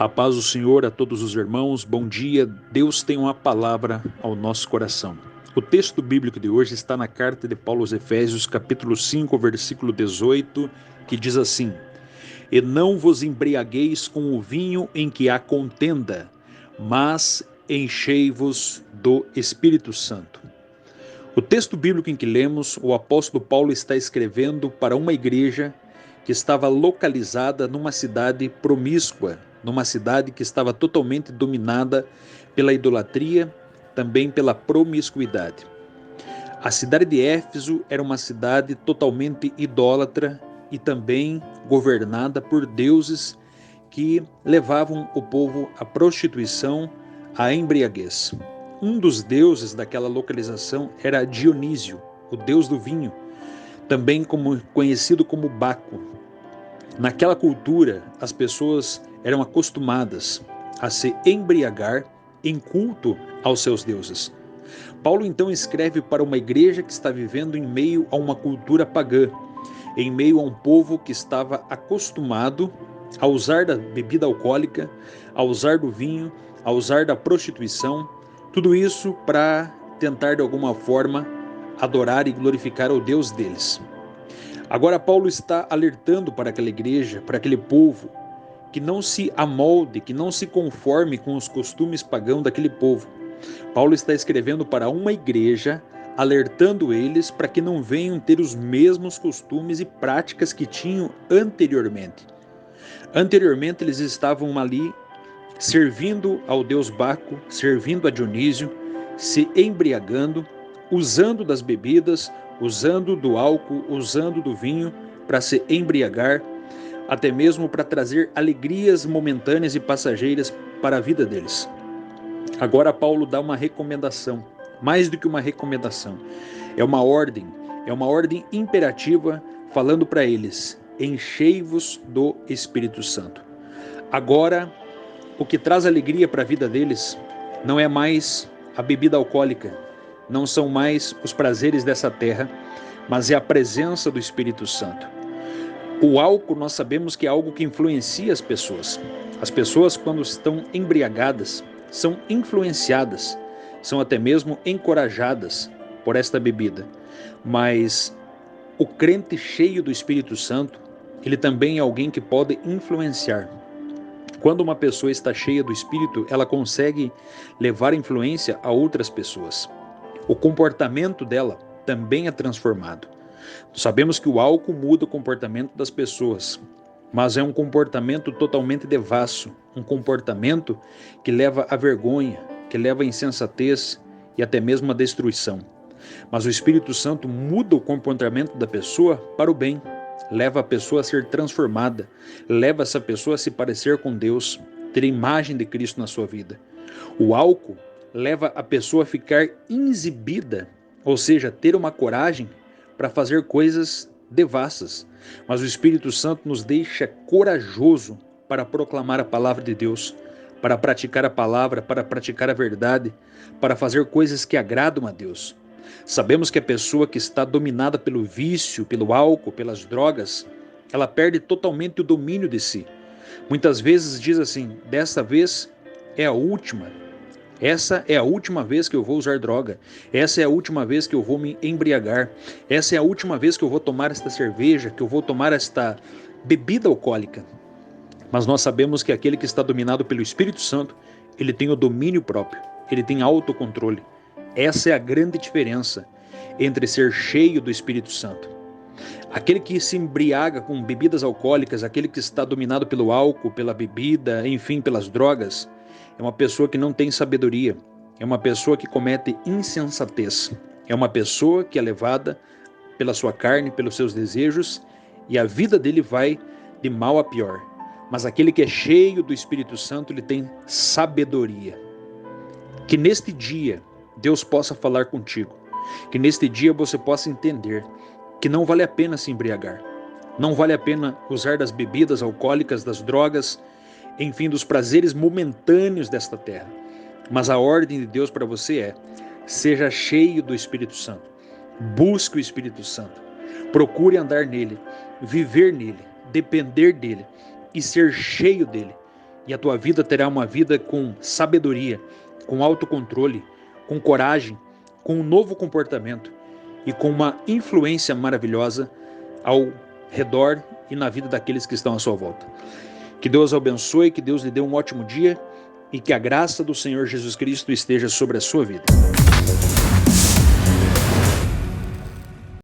A paz do Senhor a todos os irmãos, bom dia. Deus tem uma palavra ao nosso coração. O texto bíblico de hoje está na carta de Paulo aos Efésios, capítulo 5, versículo 18, que diz assim: E não vos embriagueis com o vinho em que há contenda, mas enchei-vos do Espírito Santo. O texto bíblico em que lemos, o apóstolo Paulo está escrevendo para uma igreja que estava localizada numa cidade promíscua, numa cidade que estava totalmente dominada pela idolatria, também pela promiscuidade. A cidade de Éfeso era uma cidade totalmente idólatra e também governada por deuses que levavam o povo à prostituição, à embriaguez. Um dos deuses daquela localização era Dionísio, o deus do vinho, também conhecido como Baco. Naquela cultura, as pessoas eram acostumadas a se embriagar em culto aos seus deuses. Paulo então escreve para uma igreja que está vivendo em meio a uma cultura pagã, em meio a um povo que estava acostumado a usar da bebida alcoólica, a usar do vinho, a usar da prostituição, tudo isso para tentar de alguma forma adorar e glorificar o Deus deles. Agora Paulo está alertando para aquela igreja, para aquele povo, que não se amolde, que não se conforme com os costumes pagãos daquele povo. Paulo está escrevendo para uma igreja, alertando eles para que não venham ter os mesmos costumes e práticas que tinham anteriormente. Anteriormente eles estavam ali servindo ao deus Baco, servindo a Dionísio, se embriagando, usando das bebidas, usando do álcool, usando do vinho para se embriagar, até mesmo para trazer alegrias momentâneas e passageiras para a vida deles. Agora Paulo dá uma recomendação, mais do que uma recomendação, é uma ordem imperativa, falando para eles: enchei-vos do Espírito Santo. Agora, o que traz alegria para a vida deles não é mais a bebida alcoólica, não são mais os prazeres dessa terra, mas é a presença do Espírito Santo. O álcool, nós sabemos que é algo que influencia as pessoas. As pessoas, quando estão embriagadas, são influenciadas, são até mesmo encorajadas por esta bebida. Mas o crente cheio do Espírito Santo, ele também é alguém que pode influenciar. Quando uma pessoa está cheia do Espírito, ela consegue levar influência a outras pessoas. O comportamento dela também é transformado. Sabemos que o álcool muda o comportamento das pessoas, mas é um comportamento totalmente devasso, um comportamento que leva à vergonha, que leva à insensatez e até mesmo à destruição. Mas o Espírito Santo muda o comportamento da pessoa para o bem, leva a pessoa a ser transformada, leva essa pessoa a se parecer com Deus, ter a imagem de Cristo na sua vida. O álcool leva a pessoa a ficar inibida, ou seja, ter uma coragem para fazer coisas devassas. Mas o Espírito Santo nos deixa corajoso para proclamar a palavra de Deus, para praticar a palavra, para praticar a verdade, para fazer coisas que agradam a Deus. Sabemos que a pessoa que está dominada pelo vício, pelo álcool, pelas drogas, ela perde totalmente o domínio de si. Muitas vezes diz assim: dessa vez é a última. Essa é a última vez que eu vou usar droga. Essa é a última vez que eu vou me embriagar. Essa é a última vez que eu vou tomar esta cerveja, que eu vou tomar esta bebida alcoólica. Mas nós sabemos que aquele que está dominado pelo Espírito Santo, ele tem o domínio próprio, ele tem autocontrole. Essa é a grande diferença entre ser cheio do Espírito Santo. Aquele que se embriaga com bebidas alcoólicas, aquele que está dominado pelo álcool, pela bebida, enfim, pelas drogas, é uma pessoa que não tem sabedoria, é uma pessoa que comete insensatez, é uma pessoa que é levada pela sua carne, pelos seus desejos, e a vida dele vai de mal a pior. Mas aquele que é cheio do Espírito Santo, ele tem sabedoria. Que neste dia Deus possa falar contigo, que neste dia você possa entender que não vale a pena se embriagar, não vale a pena usar das bebidas alcoólicas, das drogas, enfim, dos prazeres momentâneos desta terra. Mas a ordem de Deus para você é: seja cheio do Espírito Santo, busque o Espírito Santo, procure andar nele, viver nele, depender dele e ser cheio dele. E a tua vida terá uma vida com sabedoria, com autocontrole, com coragem, com um novo comportamento e com uma influência maravilhosa ao redor e na vida daqueles que estão à sua volta. Que Deus abençoe, que Deus lhe dê um ótimo dia e que a graça do Senhor Jesus Cristo esteja sobre a sua vida.